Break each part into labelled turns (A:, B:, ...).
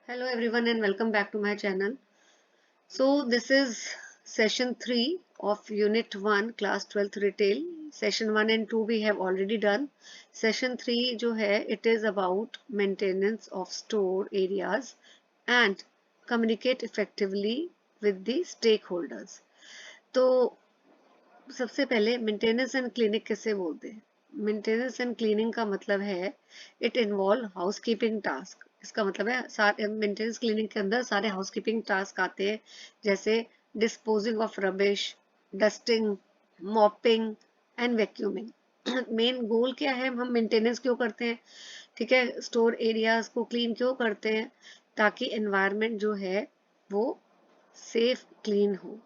A: Hello everyone and welcome back to my channel. So this is session 3 of unit 1 class 12th retail. Session 1 and 2 we have already done. Session 3 जो है it is about maintenance of store areas and communicate effectively with the stakeholders. तो सबसे पहले maintenance and cleaning किसे बोलते हैं? Maintenance and cleaning का मतलब है इट इन्वॉल्व हाउसकीपिंग टास्क। इसका मतलब है सारे मेंटेनेंस क्लीनिंग के अंदर सारे हाउसकीपिंग टास्क आते हैं, जैसे disposing of rubbish, dusting, mopping and vacuuming. Main goal क्या है, हम मेंटेनेंस क्यों करते हैं? ठीक है, स्टोर एरियाज को क्लीन क्यों करते हैं? ताकि एनवायरनमेंट जो है वो सेफ क्लीन हो,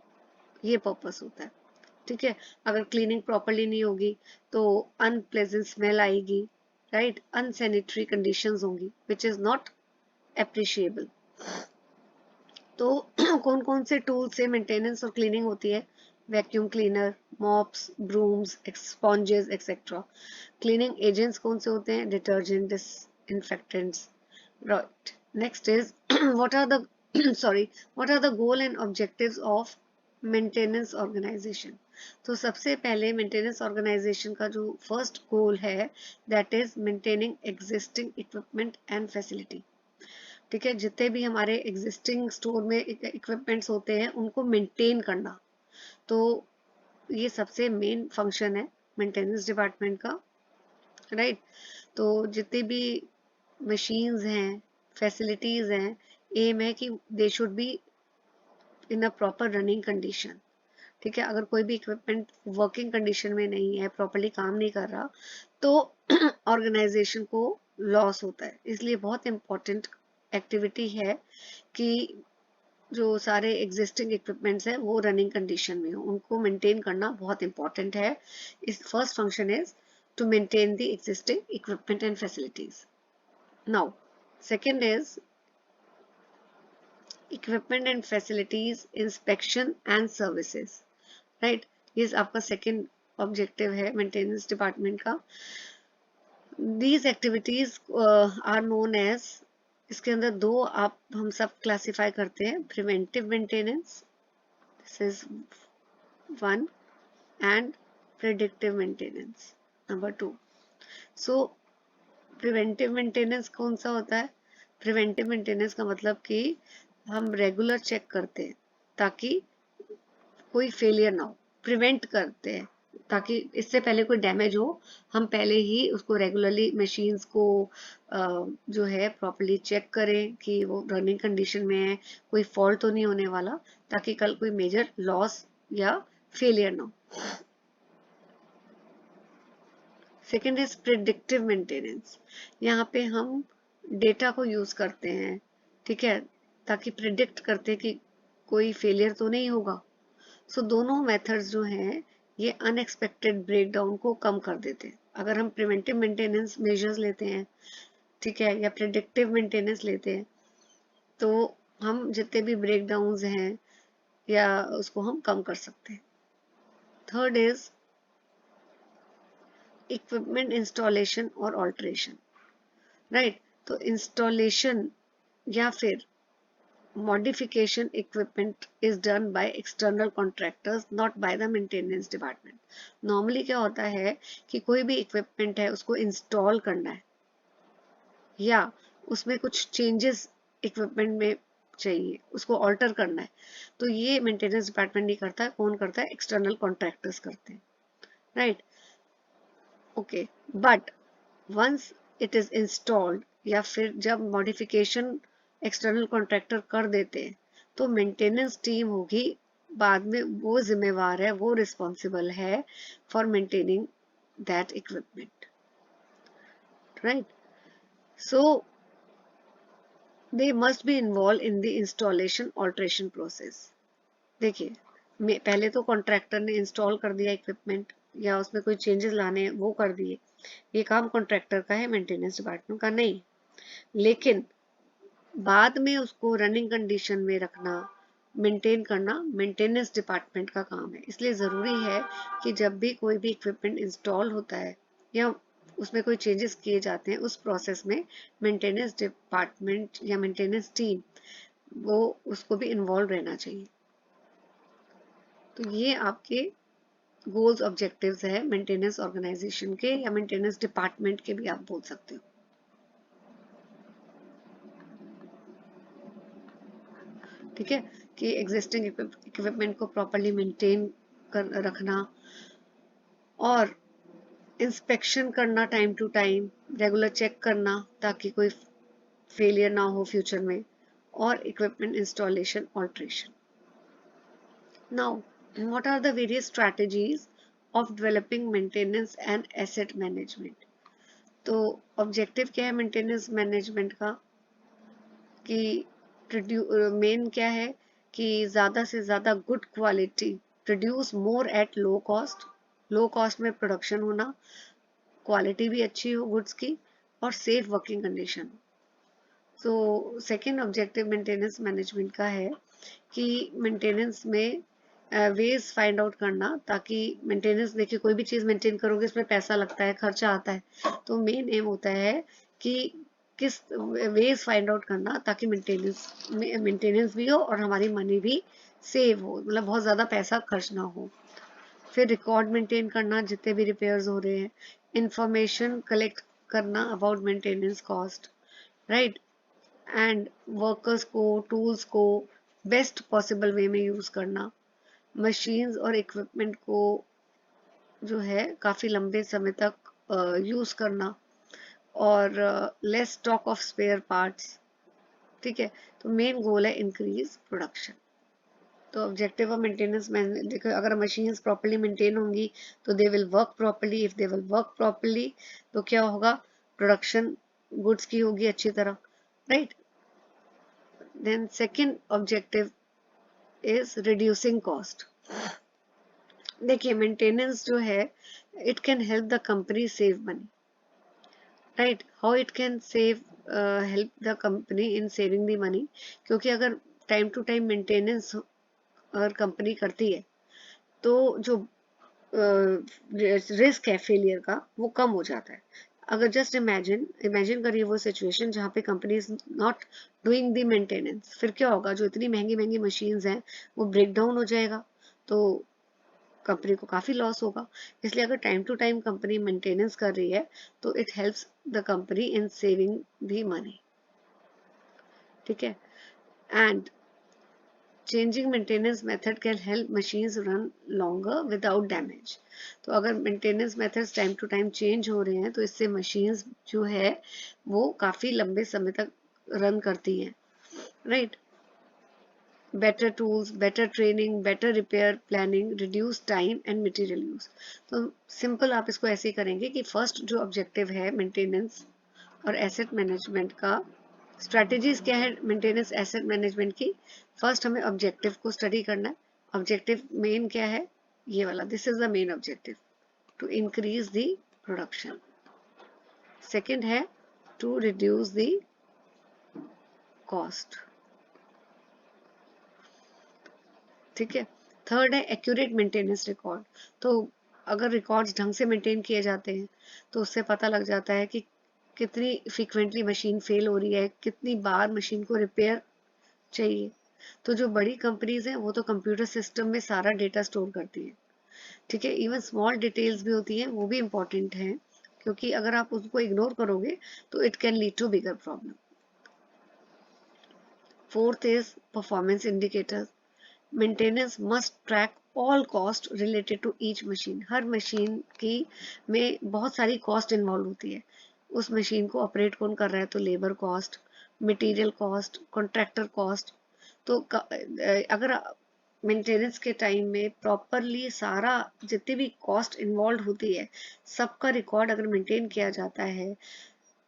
A: ये पर्पस होता है। ठीक है, अगर क्लीनिंग प्रॉपरली नहीं होगी तो अनप्लेजेंट स्मेल आएगी, राइट, अनसैनिटरी कंडीशंस होंगी विच इज नॉट अप्रिशिएबल। तो कौन कौन से टूल से मेंटेनेंस और क्लीनिंग होती है? Vacuum cleaner, mops, brooms, sponges etcetera. Cleaning agents कौन से होते हैं? Detergent, disinfectants, right. Next is what are the sorry what are the goal and objectives of maintenance organisation. तो सबसे पहले मेंटेनेंस ऑर्गेनाइजेशन का जो फर्स्ट गोल है that is maintaining existing equipment and facility. ठीक है, जितने भी हमारे एग्जिस्टिंग स्टोर में इक्विपमेंट्स होते हैं उनको मेंटेन करना। तो ये सबसे मेन फंक्शन है मेंटेनेंस डिपार्टमेंट का, राइट। तो जितने भी मशीन्स हैं, फैसिलिटीज हैं, एम है कि they should be in a proper running condition. ठीक है, अगर कोई भी इक्विपमेंट वर्किंग कंडीशन में नहीं है, प्रॉपरली काम नहीं कर रहा, तो ऑर्गेनाइजेशन को लॉस होता है। इसलिए बहुत इंपॉर्टेंट एक्टिविटी है कि जो सारे एग्जिस्टिंग इक्विपमेंट्स हैं वो रनिंग कंडीशन में हो, उनको मेंटेन करना बहुत इंपॉर्टेंट है। इस first function is to maintain the existing equipment and facilities. Now second is equipment and facilities inspection and services, right. ये आपका सेकेंड ऑब्जेक्टिव है मेंटेनेंस डिपार्टमेंट का। These activities are known as, इसके अंदर दो आप हम सब क्लासिफाई करते हैं, preventive maintenance, this is one, and predictive maintenance number two. So preventive maintenance कौन सा होता है? प्रिवेंटिव मेंटेनेंस का मतलब कि हम रेगुलर चेक करते हैं ताकि कोई फेलियर ना हो, प्रिवेंट करते हैं ताकि इससे पहले कोई डैमेज हो, हम पहले ही उसको रेगुलरली मशीन्स को जो है प्रॉपर्ली चेक करें कि वो रनिंग कंडीशन में है, कोई फॉल्ट तो नहीं होने वाला, ताकि कल कोई मेजर लॉस या फेलियर ना हो। Second is predictive maintenance. यहाँ पे हम डेटा को यूज करते हैं, ठीक है, ताकि प्रिडिक्ट करते हैं कि कोई फेलियर तो नहीं होगा। सो दोनों मेथड्स जो हैं ये अनएक्सपेक्टेड ब्रेकडाउन को कम कर देते हैं। अगर हम प्रिवेंटिव मेंटेनेंस मेजर्स लेते हैं, ठीक है, या प्रिडिक्टिव मेंटेनेंस लेते हैं, तो हम जितने भी ब्रेकडाउन्स हैं या उसको हम कम कर सकते हैं। थर्ड इज इक्विपमेंट इंस्टॉलेशन और ऑल्ट्रेशन, राइट। तो इंस्टॉलेशन या फिर modification equipment is done by external contractors, not by the maintenance department. Normally क्या होता है कि कोई भी equipment है उसको install करना है या उसमें कुछ changes equipment में चाहिए, उसको alter करना है, तो ये maintenance department नहीं करता है। कौन करता है? external contractors करते हैं, right? Okay, but once it is installed या फिर जब modification एक्सटर्नल कॉन्ट्रैक्टर कर देते हैं तो मेंटेनेंस टीम होगी बाद में, वो जिम्मेवार है, वो रिस्पॉन्सिबल है for maintaining that equipment, right. So they must be involve in the installation alteration process. देखिए, पहले तो कॉन्ट्रैक्टर ने इंस्टॉल कर दिया इक्विपमेंट या उसमें कोई चेंजेस लाने हैं वो कर दिए, ये काम कॉन्ट्रैक्टर का है, मेंटेनेंस डिपार्टमेंट का नहीं। लेकिन बाद में उसको रनिंग कंडीशन में रखना, मेंटेन करना मेंटेनेंस डिपार्टमेंट का काम है। इसलिए ज़रूरी है कि जब भी कोई भी इक्विपमेंट इंस्टॉल होता है या उसमें कोई चेंजेस किए जाते हैं, उस प्रोसेस में मेंटेनेंस डिपार्टमेंट या मेंटेनेंस टीम वो उसको भी इन्वॉल्व रहना चाहिए। तो ये आपके गोल्स ऑब्जेक्टिव्स है मेंटेनेंस ऑर्गेनाइजेशन के या मेंटेनेंस डिपार्टमेंट के भी आप बोल सकते हो। ठीक है, कि एग्जिस्टिंग इक्विपमेंट को प्रॉपरली मेंटेन कर रखना और इंस्पेक्शन करना time to time, regular check करना ताकि कोई फेलियर ना हो फ्यूचर में, और equipment installation alteration. Now what are the various strategies of developing maintenance and asset management. तो ऑब्जेक्टिव क्या है मेंटेनेंस मैनेजमेंट का, कि मेन क्या है कि ज़्यादा से ज़्यादा good quality, produce more at low cost, low cost में प्रोडक्शन होना, क्वालिटी भी अच्छी हो गुड्स की, और safe working condition. So second objective maintenance management का है कि मेंटेनेंस में वेज फाइंड आउट करना, ताकि मेंटेनेंस, देखिए कोई भी चीज़ मेंटेन करोगे इसमें पैसा लगता है, खर्चा आता है, तो मेन एम होता है कि किस वेज फाइंड आउट करना ताकि मेंटेनेंस भी हो और हमारी मनी भी सेव हो, मतलब बहुत ज़्यादा पैसा खर्च ना हो। फिर रिकॉर्ड मेंटेन करना जितने भी रिपेयर्स हो रहे हैं, इंफॉर्मेशन कलेक्ट करना about maintenance cost, right, and workers को, टूल्स को बेस्ट पॉसिबल वे में यूज़ करना, मशीन्स और इक्विपमेंट को जो है काफ़ी लंबे समय तक यूज़ करना, और less stock of spare parts. ठीक है, तो मेन गोल है इंक्रीज प्रोडक्शन। तो ऑब्जेक्टिव ऑफ मेंटेनेंस में देखो, अगर मशीन्स प्रॉपर्ली मेंटेन होंगी तो they will work properly, if they will work properly तो क्या होगा, प्रोडक्शन गुड्स की होगी अच्छी तरह, right. Then second objective is reducing cost. देखिए मेंटेनेंस जो है it can help the company save money, right, how it can save help the company in saving the money, क्योंकि अगर टाइम टू टाइम मेंटेनेंस अगर company करती है तो जो रिस्क है फेलियर का वो कम हो जाता है। अगर जस्ट इमेजिन करिए वो सिचुएशन जहाँ पे company is not doing the maintenance, फिर क्या होगा, जो इतनी महंगी महंगी मशीन्स हैं वो ब्रेक डाउन हो जाएगा, तो कंपनी को काफ़ी लॉस होगा। इसलिए अगर time to time company maintenance कर रही है तो it helps the company in saving the money. ठीक है, and changing maintenance method can help machines run longer without damage. तो अगर maintenance methods time to time change हो रहे हैं तो इससे मशीन्स जो है वो काफ़ी लंबे समय तक रन करती हैं, right. Better tools, better training, better repair planning, reduce time and material use. तो सिंपल आप इसको ऐसे ही करेंगे कि फर्स्ट जो ऑब्जेक्टिव है मेंटेनेंस और एसेट मैनेजमेंट का, स्ट्रैटेजीज क्या है मेंटेनेंस एसेट मैनेजमेंट की, फर्स्ट हमें ऑब्जेक्टिव को स्टडी करना है। ऑब्जेक्टिव मेन क्या है, ये वाला, this is the main objective, to increase the production. Second है टू रिड्यूस द कॉस्ट। ठीक है, थर्ड है एक्यूरेट मेंटेनेंस रिकॉर्ड। तो अगर रिकॉर्ड्स ढंग से मेंटेन किए जाते हैं तो उससे पता लग जाता है कि कितनी फ्रीक्वेंटली मशीन फेल हो रही है, कितनी बार मशीन को रिपेयर चाहिए। तो जो बड़ी कंपनीज हैं वो तो कंप्यूटर सिस्टम में सारा डेटा स्टोर करती हैं। ठीक है, इवन स्मॉल डिटेल्स भी होती हैं, वो भी इम्पोर्टेंट हैं, क्योंकि अगर आप उसको इग्नोर करोगे तो it can lead to bigger problem. Fourth is performance indicators. Maintenance must track all cost related to each machine. हर मशीन की में बहुत सारी कॉस्ट इन्वॉल्व होती है। उस मशीन को ऑपरेट कौन कर रहा है, तो labour cost, material cost, contractor cost. तो अगर मेंटेनेंस के टाइम में प्रॉपरली सारा जितनी भी कॉस्ट इन्वॉल्व होती है सबका रिकॉर्ड अगर मेंटेन किया जाता है,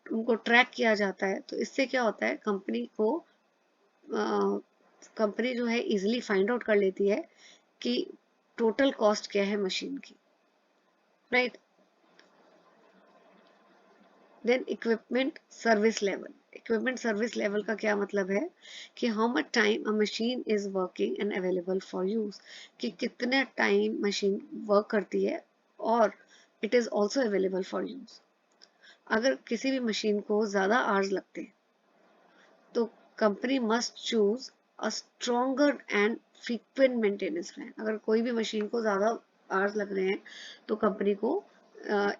A: उनको ट्रैक किया जाता है, तो इससे क्या होता है, कंपनी जो है इजीली फाइंड आउट कर लेती है कि टोटल कॉस्ट क्या है मशीन की, right. Then equipment service level. Equipment service level का क्या मतलब है कि how much time a machine is working and available for use, कि कितना टाइम मशीन वर्क करती है और it is also available for use. अगर किसी भी मशीन को ज़्यादा आवर्स लगते हैं तो company must choose a stronger and frequent maintenance plan. अगर कोई भी मशीन को ज़्यादा आवर्स लग रहे हैं तो कंपनी को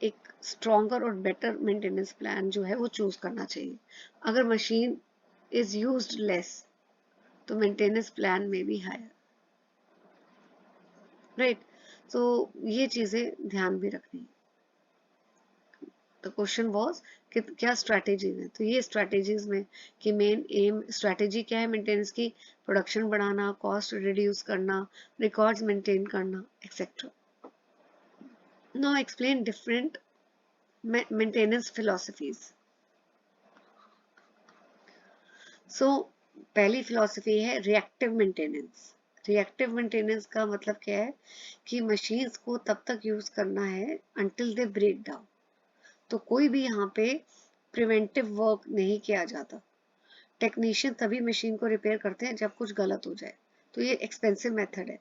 A: एक स्ट्रॉन्गर और बेटर मेंटेनेंस प्लान जो है वो चूज करना चाहिए। अगर मशीन इज यूज्ड लेस तो मेंटेनेंस प्लान में भी हायर, राइट। तो ये चीजें ध्यान भी रखनी है। तो क्वेश्चन वॉज कि क्या स्ट्रैटेजीज है, तो ये स्ट्रैटेजीज में कि मेन एम स्ट्रैटेजी क्या है मेंटेनेंस की, प्रोडक्शन बढ़ाना, कॉस्ट रिड्यूस करना, रिकॉर्ड्स मेंटेन करना, etcetera. Now explain different maintenance philosophies. So पहली फिलोसफी है रिएक्टिव मेंटेनेंस। रिएक्टिव मेंटेनेंस का मतलब क्या है कि मशीन्स को तब तक यूज करना है अंटिल दे ब्रेक डाउन। तो कोई भी यहाँ पे प्रिवेंटिव वर्क नहीं किया जाता। टेक्नीशियन तभी मशीन को रिपेयर करते हैं जब कुछ गलत हो जाए, तो ये एक्सपेंसिव मेथड है,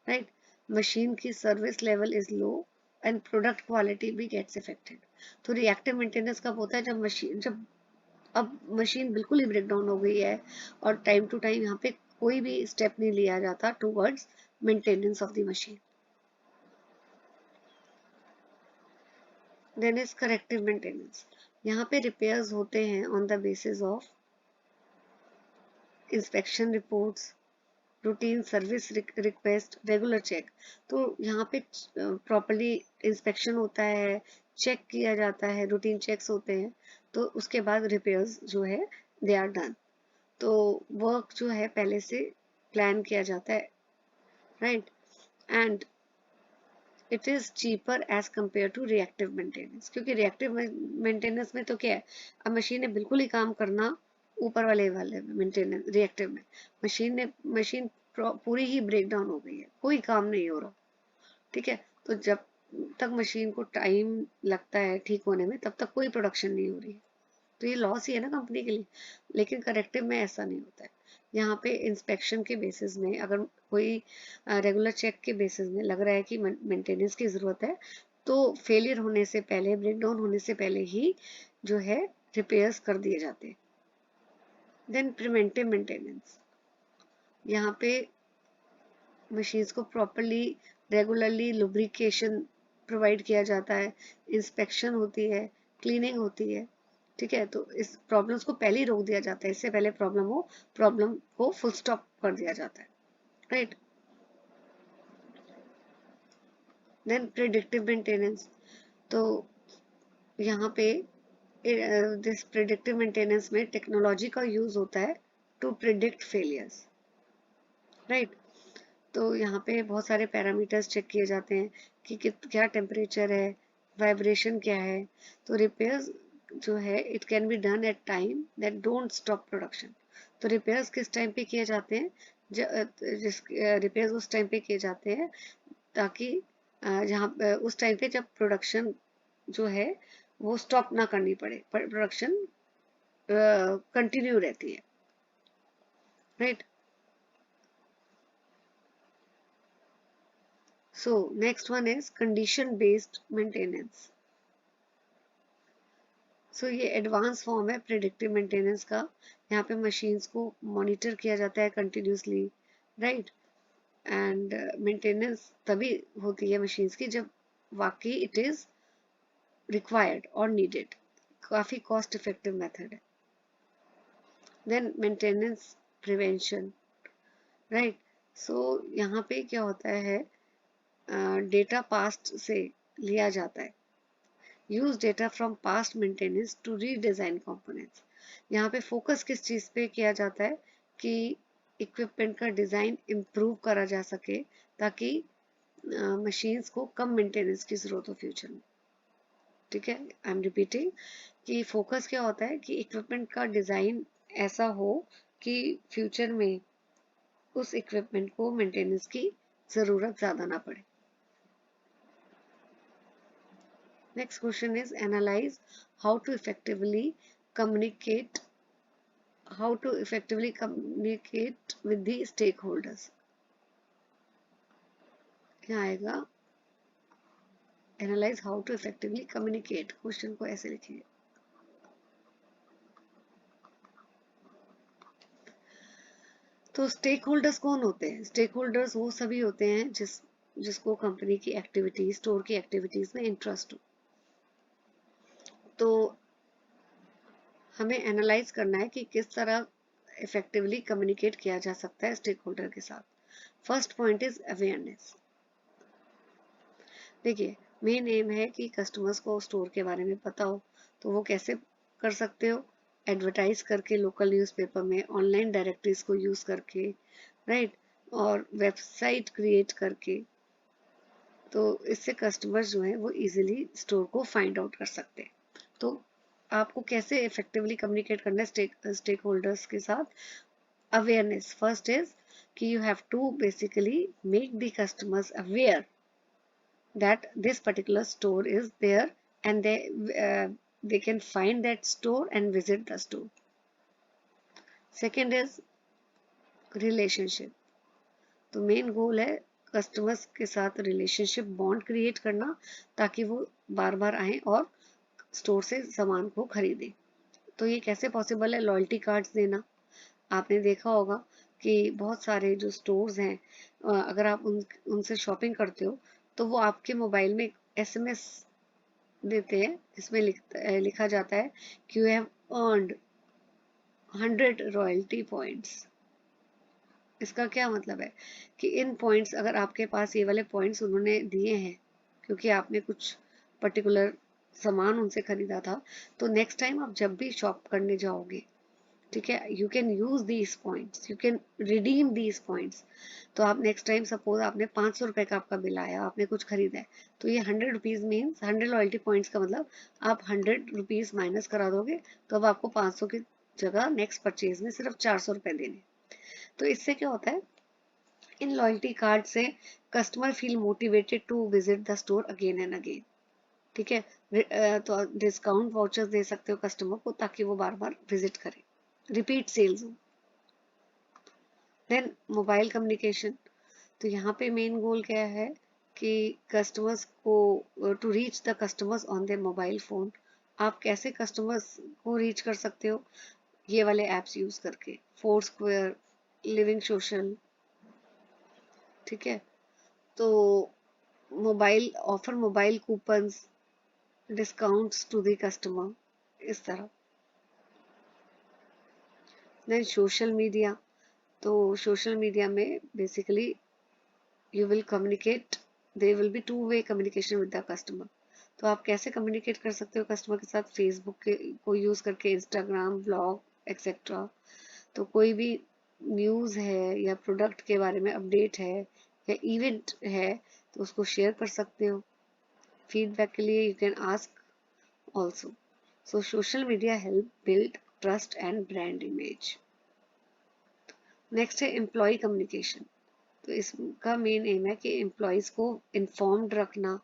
A: राइट। मशीन की service level is low and product quality भी गेट्स इफेक्टेड। तो रिएक्टिव मेंटेनेंस कब होता है, जब अब मशीन बिल्कुल ही ब्रेक डाउन हो गई है और टाइम टू टाइम यहाँ पे कोई भी स्टेप नहीं लिया जाता towards maintenance of the machine. Then is corrective maintenance. यहाँ पे रिपेयर्स होते हैं on the basis of inspection reports, routine service request, regular check. तो यहाँ पे प्रॉपरली इंस्पेक्शन होता है, चेक किया जाता है, रूटीन चेक्स होते हैं, तो उसके बाद रिपेयर्स जो है दे आर डन। तो वर्क जो है पहले से प्लान किया जाता है, right. And it is cheaper as compare to reactive maintenance, क्योंकि रिएक्टिव मेंटेनेंस में तो क्या है, अब मशीन ने बिल्कुल ही काम करना ऊपर वाले मेंटेनेंस, रिएक्टिव में मशीन पूरी ही ब्रेक डाउन हो गई है, कोई काम नहीं हो रहा, ठीक है। तो जब तक मशीन को टाइम लगता है ठीक होने में तब तक कोई प्रोडक्शन नहीं हो रही है, तो ये लॉस ही है ना कंपनी के लिए। लेकिन करेक्टिव में ऐसा नहीं होता है। यहाँ पे इंस्पेक्शन के बेसिस में अगर कोई रेगुलर चेक के बेसिस में लग रहा है कि मेंटेनेंस की ज़रूरत है तो फेलियर होने से पहले, ब्रेकडाउन होने से पहले ही जो है रिपेयर्स कर दिए जाते हैं। देन प्रिवेंटिव मेंटेनेंस, यहाँ पे मशीन्स को प्रॉपरली रेगुलरली लुब्रिकेशन प्रोवाइड किया जाता है, इंस्पेक्शन होती है, क्लीनिंग होती है, ठीक है। तो इस प्रॉब्लम्स को पहले ही रोक दिया जाता है, इससे पहले प्रॉब्लम को फुल स्टॉप कर दिया जाता है, राइट। देन प्रिडिक्टिव मेंटेनेंस, तो यहाँ पे दिस प्रिडिक्टिव मेंटेनेंस में टेक्नोलॉजी का यूज होता है टू प्रिडिक्ट फेलियर्स, राइट। तो यहाँ पे बहुत सारे पैरामीटर्स चेक किए जाते हैं कि क्या टेम्परेचर है, वाइब्रेशन क्या है। तो रिपेयर्स जो है it can be done at time that don't stop production. तो रिपेयर्स किस टाइम पे किए जाते हैं, रिपेयर्स उस टाइम पे किए जाते हैं ताकि जहाँ उस टाइम पे जब प्रोडक्शन जो है वो स्टॉप ना करनी पड़े, प्रोडक्शन कंटिन्यू रहती है, right. So next one is condition based maintenance. So ये एडवांस फॉर्म है प्रिडिक्टिव मेंटेनेंस का। यहाँ पे मशीन्स को मॉनिटर किया जाता है कंटिन्यूसली, राइट। एंड मेंटेनेंस तभी होती है मशीन्स की जब वाकई इट इज रिक्वायर्ड और नीडेड। काफी कॉस्ट इफेक्टिव मेथड है। Then maintenance prevention, right. So यहाँ पे क्या होता है, डेटा पास्ट से लिया जाता है, use data from past maintenance to redesign components. यहाँ पे फोकस किस चीज पे किया जाता है कि इक्विपमेंट का डिजाइन इम्प्रूव करा जा सके ताकि मशीन्स को कम मेंटेनेंस की जरूरत हो फ्यूचर में, ठीक है। आई एम रिपीटिंग कि फोकस क्या होता है कि इक्विपमेंट का डिजाइन ऐसा हो कि फ्यूचर में उस इक्विपमेंट को मेंटेनेंस की जरूरत ज्यादा ना पड़े। Next question is analyze how to effectively communicate with the stakeholders. यहाँ आएगा analyze how to effectively communicate, question को ऐसे लिखिए। तो स्टेक होल्डर्स कौन होते हैं? स्टेक होल्डर्स वो सभी होते हैं जिसको कंपनी की एक्टिविटीज, स्टोर की एक्टिविटीज में इंटरेस्ट हो। तो हमें एनालाइज करना है कि किस तरह इफेक्टिवली कम्युनिकेट किया जा सकता है स्टेक होल्डर के साथ। First point is awareness. देखिए, मेन एम है कि कस्टमर्स को स्टोर के बारे में पता हो। तो वो कैसे कर सकते हो? एडवर्टाइज करके, लोकल न्यूज़पेपर में, ऑनलाइन डायरेक्टरीज को यूज करके, राइट, और वेबसाइट क्रिएट करके। तो इससे कस्टमर्स जो है वो इजीली स्टोर को फाइंड आउट कर सकते हैं। तो आपको कैसे इफेक्टिवली कम्युनिकेट करना है स्टेक होल्डर्स के साथ? अवेयरनेस फर्स्ट इज कि you have to basically make the customers aware that this particular store is there, and they can find that store and visit the store. Second is relationship. तो main goal है customers के साथ relationship bond create करना, ताकि वो बार बार आए और स्टोर से सामान को खरीदें। तो ये कैसे पॉसिबल है? लॉयल्टी कार्ड्स देना। आपने देखा होगा कि बहुत सारे जो स्टोर्स हैं, अगर आप उनसे शॉपिंग करते हो तो वो आपके मोबाइल में SMS देते हैं जिसमें लिखा जाता है कि you have earned 100 royalty points. इसका क्या मतलब है कि इन पॉइंट्स, अगर आपके पास ये वाले पॉइंट्स उन्होंने दिए हैं क्योंकि आपने कुछ पर्टिकुलर सामान उनसे खरीदा था, तो नेक्स्ट टाइम आप जब भी शॉप करने जाओगे, ठीक है, you can use these points, you can redeem these points. तो आप नेक्स्ट टाइम सपोज आपने 500 रुपए का आपका बिल आया, आपने कुछ खरीदा है, तो ये 100 रुपीज मीन्स 100 लॉयल्टी पॉइंट्स का मतलब आप 100 रुपीज माइनस करा दोगे, तो अब आपको 500 की जगह नेक्स्ट परचेज में सिर्फ 400 रुपए देने। तो इससे क्या होता है, इन लॉयल्टी कार्ड से customer feel motivated to visit the store again and again. ठीक है, तो डिस्काउंट वाउचर्स दे सकते हो कस्टमर को ताकि वो बार बार विजिट करे, रिपीट सेल्स हो। Then mobile communication. तो यहाँ पे मेन गोल क्या है कि कस्टमर्स को, to reach the customers on their mobile phone. आप कैसे कस्टमर्स को रीच कर सकते हो? ये वाले एप्स यूज करके, फोरस्क्वेयर, लिविंग सोशल। ठीक है, तो mobile coupons, discounts to the customer, इस तरह। Then social media. तो सोशल मीडिया में basically you will communicate, there will be two-way communication with the customer। तो आप कैसे कम्युनिकेट कर सकते हो कस्टमर के साथ? फेसबुक को यूज करके, इंस्टाग्राम, ब्लॉग एक्सेट्रा। तो कोई भी न्यूज़ है या प्रोडक्ट के बारे में अपडेट है या इवेंट है तो उसको शेयर कर सकते हो। फीडबैक के लिए you can ask also. So social media help build trust and brand image. Next है एम्प्लॉय कम्युनिकेशन। तो इसका मेन एम है कि एम्प्लॉयज़ को इन्फॉर्म्ड रखना,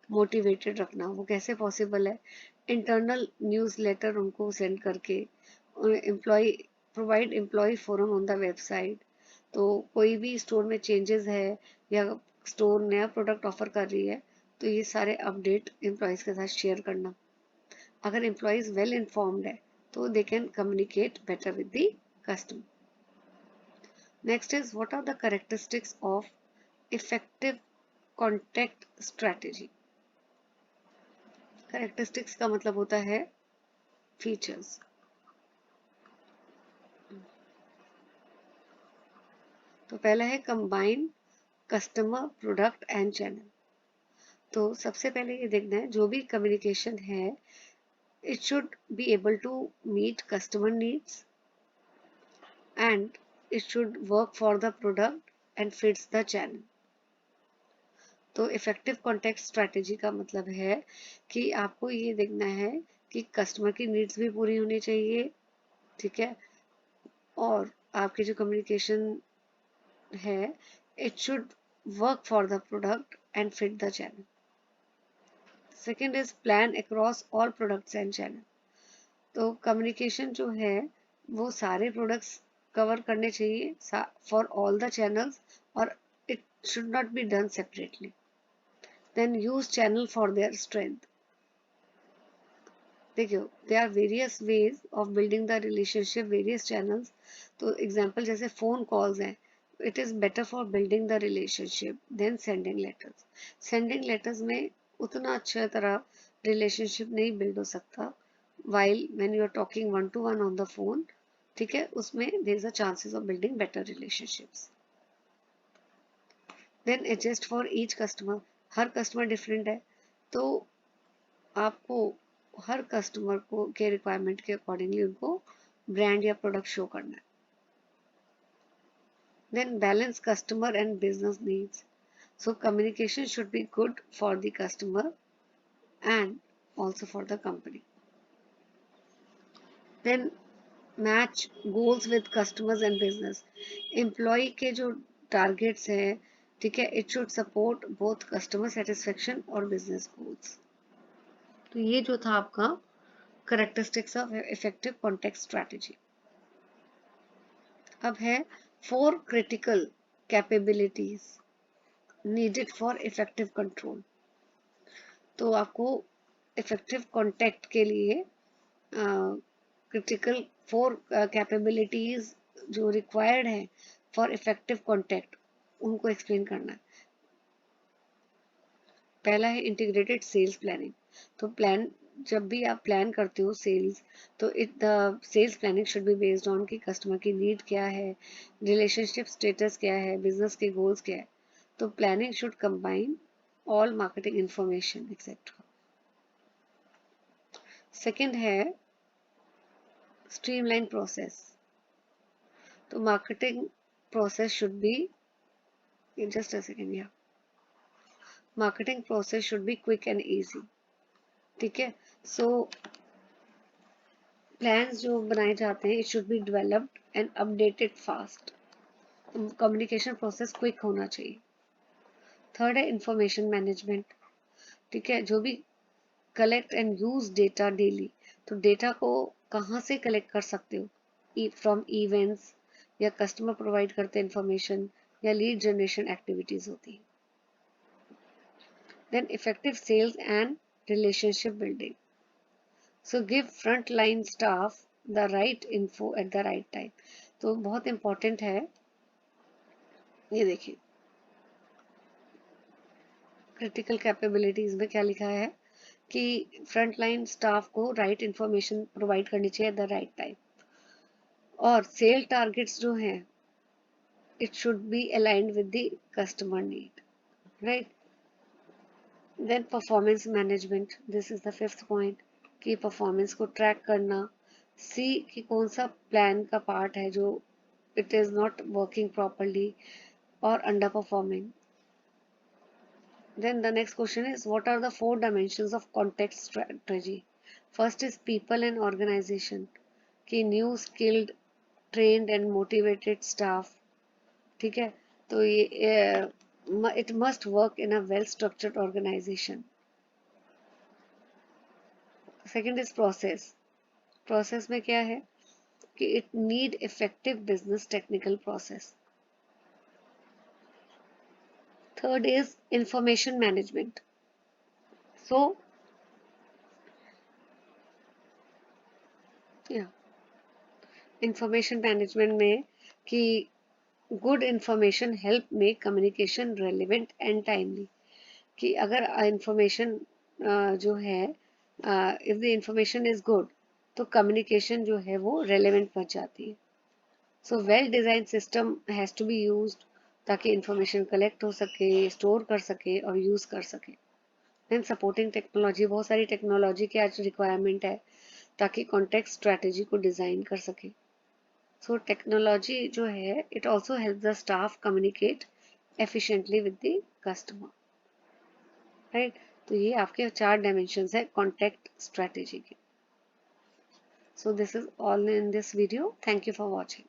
A: मोटिवेटेड रखना। वो कैसे पॉसिबल है? इंटरनल न्यूज़ लेटर उनको सेंड करके, employ provide employ forum on the website. तो कोई भी स्टोर में चेंजेस है या स्टोर नया प्रोडक्ट ऑफर कर रही है तो ये सारे अपडेट एम्प्लॉयज़ के साथ शेयर करना। अगर एम्प्लॉयज़ वेल इन्फॉर्म्ड है तो they can communicate better with the customer. Next is, what are the characteristics of effective contact strategy? Characteristics का मतलब होता है features। तो पहला है combine customer, product and channel। तो सबसे पहले ये देखना है जो भी communication है, it should be able to meet customer needs and it should work for the product and fits the channel। तो इफेक्टिव कॉन्टेक्ट स्ट्रैटेजी का मतलब है कि आपको ये देखना है कि कस्टमर की नीड्स भी पूरी होनी चाहिए, ठीक है, और आपकी जो कम्युनिकेशन है, it should work for the product and fit the channel. Second is plan across all products and channel. तो कम्युनिकेशन जो है वो सारे प्रोडक्ट्स कवर करने चाहिए फॉर ऑल द चैनल्स, और it should not be done separately. Then use channel for their strength। देखियो they are various ways of building the relationship, various channels. तो एग्जांपल जैसे फोन कॉल्स हैं, it is better for building the relationship then sending letters. Sending letters में उतना अच्छा तरह relationship नहीं build हो सकता, while when you are talking one to one on the phone, ठीक है, उसमें there is a chances of building better relationships. Then adjust for each customer, her customer different है, तो आपको हर कस्टमर को के रिक्वायरमेंट के अकॉर्डिंगली उनको ब्रांड या प्रोडक्ट शो करना है. Then balance customer and business needs. So communication should be good for the customer and also for the company. Then match goals with customers and business. Employ के जो targets हैं, ठीक है, it should support both customer satisfaction और business goals. तो ये जो था आपका characteristics of effective contact strategy. अब है 4 critical capabilities needed for effective control. तो आपको इफेक्टिव कॉन्टेक्ट के लिए क्रिटिकल 4 कैपेबिलिटीज जो रिक्वायर्ड है फॉर इफेक्टिव कॉन्टेक्ट, उनको एक्सप्लेन करना है. पहला है इंटीग्रेटेड सेल्स प्लानिंग. तो प्लान, जब भी आप प्लान करते हो सेल्स, तो the sales planning should be based on कि कस्टमर की नीड क्या है, रिलेशनशिप स्टेटस क्या है, बिजनेस के गोल्स क्या है. तो planning should combine all marketing information etcetera. Second है streamline process. तो marketing process should be, just a second, yeah, marketing process should be quick and easy. ठीक है, so plans जो बनाए जाते हैं, it should be developed and updated fast. communication process quick होना चाहिए. थर्ड है information management. ठीक है, जो भी collect and use data daily, तो डेटा को कहाँ से कलेक्ट कर सकते हो, फ्रॉम इवेंट्स, या कस्टमर प्रोवाइड करते हैं इंफॉर्मेशन, या लीड जनरेशन एक्टिविटीज होती है. Then effective sales and relationship building. So give front line staff the right info at the right time. तो बहुत इंपॉर्टेंट है, ये देखिए क्रिटिकल कैपेबिलिटीज में क्या लिखा है कि फ्रंट लाइन स्टाफ को राइट इंफॉर्मेशन प्रोवाइड करनी चाहिए एट द राइट टाइम. और सेल टारगेट्स जो हैं, it should be aligned with the customer need, right? Then performance management, this is the 5th point, कि performance को track करना, see कि कौन सा plan का part है जो it is not working properly or underperforming. Then the next question is, what are the 4 dimensions of context strategy? First is people and organization, कि new skilled trained and motivated staff. ठीक है, तो ये it must work in a well structured organisation. Second is process. Process में क्या है कि it need effective business technical process. Third is information management. So information management में कि good information help make communication relevant and timely. कि अगर information जो है, if the information is good, तो कम्युनिकेशन जो है वो रेलेवेंट बच जाती है. So well design system has to be used ताकि इंफॉर्मेशन कलेक्ट हो सके, स्टोर कर सके और यूज कर सके. देन सपोर्टिंग टेक्नोलॉजी, बहुत सारी टेक्नोलॉजी की आज रिक्वायरमेंट है ताकि कॉन्टेक्स्ट स्ट्रैटेजी को डिजाइन कर सके. सो टेक्नोलॉजी जो है, it also help the staff communicate efficiently with the customer, right? तो ये आपके 4 डायमेंशंस है कॉन्टेक्ट स्ट्रैटेजी के. So this is all in this video. Thank you for watching.